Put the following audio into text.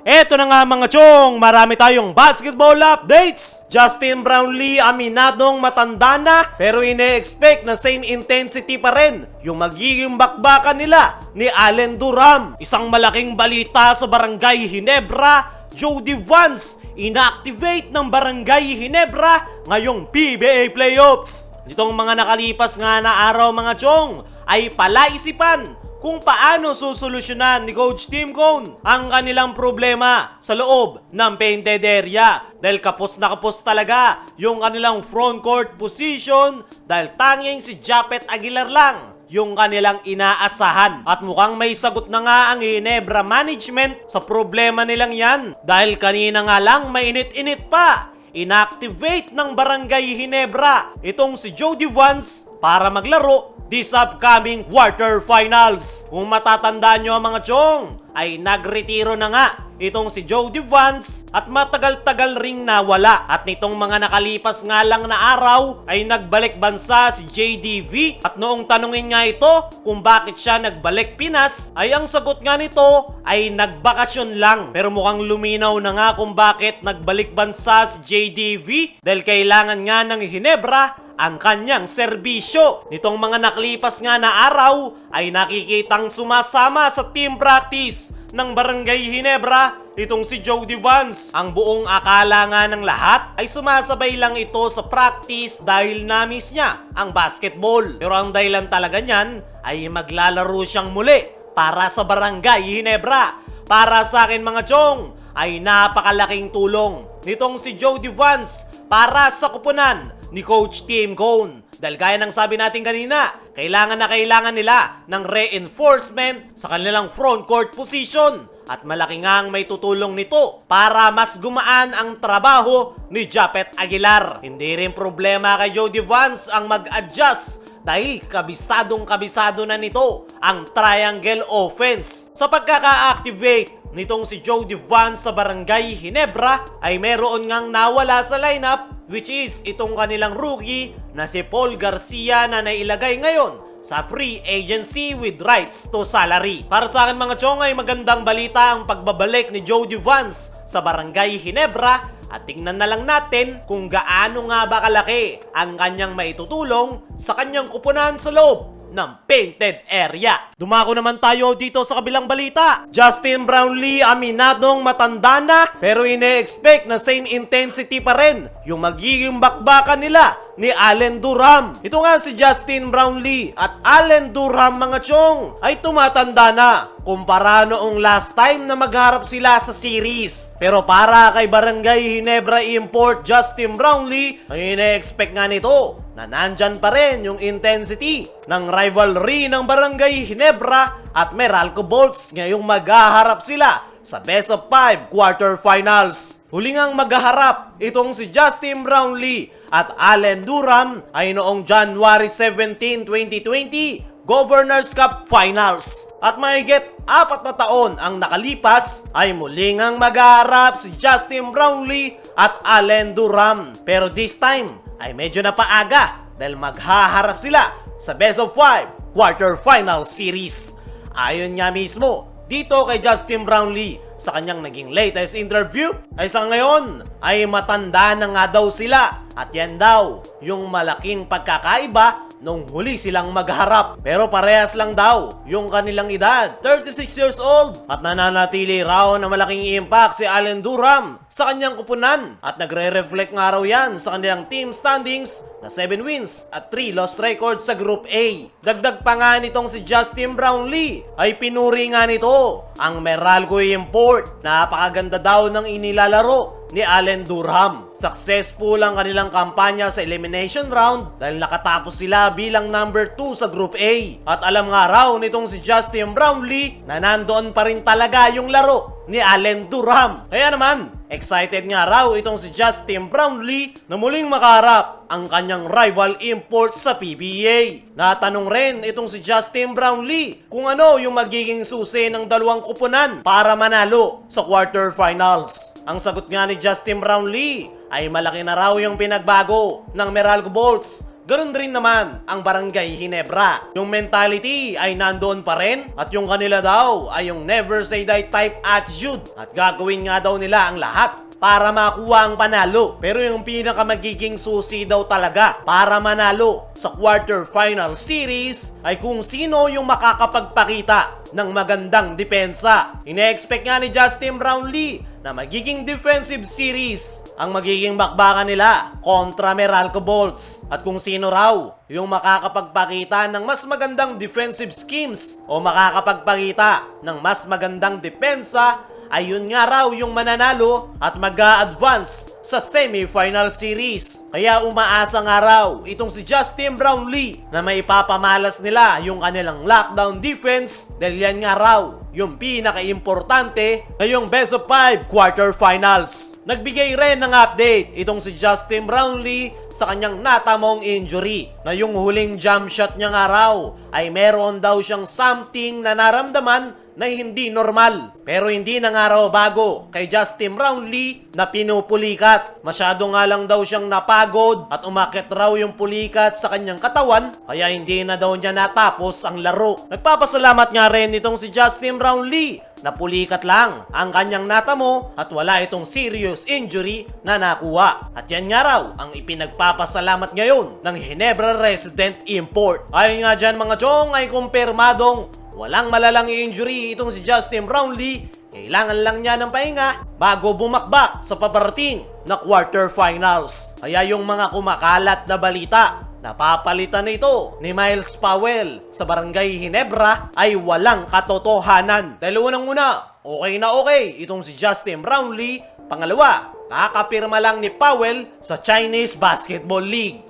Eto na nga mga chong, marami tayong basketball updates. Justin Brownlee aminadong matanda na pero ine-expect na same intensity pa rin yung magiging bakbakan nila ni Allen Durham. Isang malaking balita sa Barangay Ginebra, Jody Vance inactivate ng Barangay Ginebra ngayong PBA Playoffs. Itong mga nakalipas nga na araw mga chong ay palaisipan kung paano susolusyonan ni Coach Tim Cone ang kanilang problema sa loob ng painted area. Dahil kapos na kapos talaga yung kanilang frontcourt position dahil tanging si Japet Aguilar lang yung kanilang inaasahan. At mukhang may sagot na nga ang Ginebra management sa problema nilang yan. Dahil kanina nga lang mainit-init pa, inactivate ng Barangay Ginebra itong si Jody Vance para maglaro this upcoming quarterfinals. Kung matatandaan nyo mga chong, ay nagretiro na nga itong si Jody Vance at matagal-tagal ring nawala. At nitong mga nakalipas nga lang na araw ay nagbalik bansa si JDV. At noong tanungin nga ito kung bakit siya nagbalik Pinas, ay ang sagot nga nito ay nagbakasyon lang. Pero mukhang luminaw na nga kung bakit nagbalik bansa si JDV dahil kailangan nga ng Ginebra ang kanyang serbisyo. Nitong mga naklipas nga na araw ay nakikitang sumasama sa team practice ng Barangay Ginebra itong si Jody Vance. Ang buong akala nga ng lahat ay sumasabay lang ito sa practice dahil na-miss niya ang basketball. Pero ang dahilan talaga niyan ay maglalaro siyang muli para sa Barangay Ginebra. Para sa akin mga chong ay napakalaking tulong nitong si Jody Vance para sa kupunan ni Coach Tim Cone. Dahil gaya ng sabi natin kanina, kailangan na kailangan nila ng reinforcement sa kanilang frontcourt position. At malaki nga ang may tutulong nito para mas gumaan ang trabaho ni Japet Aguilar. Hindi rin problema kay Jody Vance ang mag-adjust dahil kabisado na nito ang triangle offense. Sa pagkaka-activate nitong si Jody Vance sa Barangay Ginebra ay meron ngang nawala sa lineup, which is itong kanilang rookie na si Paul Garcia na nailagay ngayon sa free agency with rights to salary. Para sa akin mga chong ay magandang balita ang pagbabalik ni Jody Vance sa Barangay Ginebra at tingnan na lang natin kung gaano nga ba kalaki ang kanyang maitutulong sa kanyang kupunan sa loob ng painted area. Dumako naman tayo dito sa kabilang balita. Justin Brownlee aminadong matanda na pero ine-expect na same intensity pa rin yung magiging bakbakan nila ni Allen Durham. Ito nga si Justin Brownlee at Allen Durham mga chong ay tumatanda na kumpara noong last time na magharap sila sa series. Pero para kay Barangay Ginebra import Justin Brownlee ay ine-expect nga nito na nandyan pa rin yung intensity ng rivalry ng Barangay Ginebra at Meralco Bolts ngayong maghaharap sila sa Best of 5 quarterfinals. Huli ngang maghaharap itong si Justin Brownlee at Allen Durham ay noong January 17, 2020 Governors Cup Finals. At mahigit 4 na taon ang nakalipas ay muli ngang maghaharap si Justin Brownlee at Allen Durham. Pero this time ay medyo napaaga dahil maghaharap sila sa Best of 5 quarterfinal series. Ayon nga mismo dito kay Justin Brownlee sa kanyang naging latest interview ay sa ngayon ay matanda na nga daw sila at yan daw yung malaking pagkakaiba nung huli silang magharap. Pero parehas lang daw yung kanilang edad, 36 years old, at nananatili raw na malaking impact si Allen Durham sa kanyang kupunan at nagre-reflect nga raw yan sa kanilang team standings na 7 wins at 3 loss records sa Group A. Dagdag pa nga nitong si Justin Brownlee ay pinuri nga nito ang Meralco import. Napakaganda daw ng inilalaro ni Allen Durham. Successful ang kanilang kampanya sa elimination round dahil nakatapos sila bilang number 2 sa Group A. At alam nga raw nitong si Justin Brownlee na nandoon pa rin talaga yung laro ni Allen Durham. Kaya naman, excited nga raw itong si Justin Brownlee na muling makaharap ang kanyang rival import sa PBA. Natanong rin itong si Justin Brownlee kung ano yung magiging susi ng dalawang kupunan para manalo sa quarterfinals. Ang sagot nga ni Justin Brownlee ay malaki na raw yung pinagbago ng Meralco Bolts Ganun rin naman ang Barangay Ginebra. Yung mentality ay nandoon pa rin at yung kanila daw ay yung never say die type attitude at gagawin nga daw nila ang lahat para makuha ang panalo. Pero yung pinaka magiging susi daw talaga para manalo sa quarterfinal series ay kung sino yung makakapagpakita ng magandang depensa. Ine-expect nga ni Justin Brownlee na magiging defensive series ang magiging bakbakan nila kontra Meralco Bolts. At kung sino raw yung makakapagpakita ng mas magandang defensive schemes o makakapagpakita ng mas magandang depensa, ayun nga raw yung mananalo at mag-a-advance sa semifinal series. Kaya umaasa nga raw itong si Justin Brownlee na maipapamalas nila yung kanilang lockdown defense dahil yan nga raw yung pinaka-importante ngayong best of 5 quarterfinals. Nagbigay rin ng update itong si Justin Brownlee sa kanyang natamong injury na yung huling jump shot niya nga raw ay meron daw siyang something na naramdaman na hindi normal. Pero hindi na nga raw bago kay Justin Brownlee na pinupulikat. Masyado nga lang daw siyang napagod at umakit raw yung pulikat sa kanyang katawan kaya hindi na daw niya natapos ang laro. Nagpapasalamat nga rin itong si Justin Brownlee na pulikat lang ang kanyang natamo at wala itong serious injury na nakuha. At yan nga raw ang ipinagpapasalamat ngayon ng Ginebra Resident Import. Ayon nga dyan mga chong ay kumpirmadong walang malalang injury itong si Justin Brownlee. Kailangan lang niya ng pahinga bago bumakbak sa paparating na quarterfinals. Kaya yung mga kumakalat na balita napapalitan na ito ni Miles Powell sa Barangay Ginebra ay walang katotohanan. Dahil unang-una, okay na okay itong si Justin Brownlee. Pangalawa, kakapirma lang ni Powell sa Chinese Basketball League.